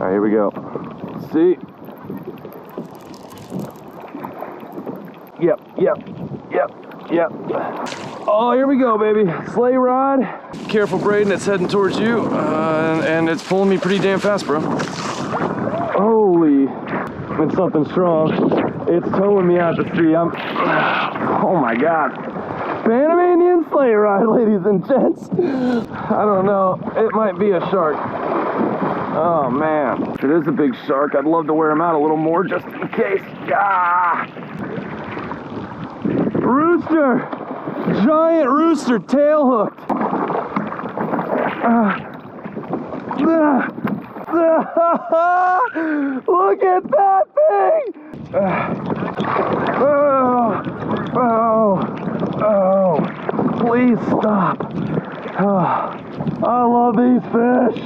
right, here we go. See? Yep. Oh, here we go, baby. Sleigh ride. Careful, Braden, it's heading towards you. And it's pulling me pretty damn fast, bro. Holy, it's something strong. It's towing me out to sea. Oh my God. Panamanian sleigh ride, ladies and gents. I don't know, it might be a shark. Oh man, if it is a big shark, I'd love to wear him out a little more just in case. Ah! Rooster! Giant rooster, tail hooked. Look at that thing! Oh, please stop. Oh, I love these fish.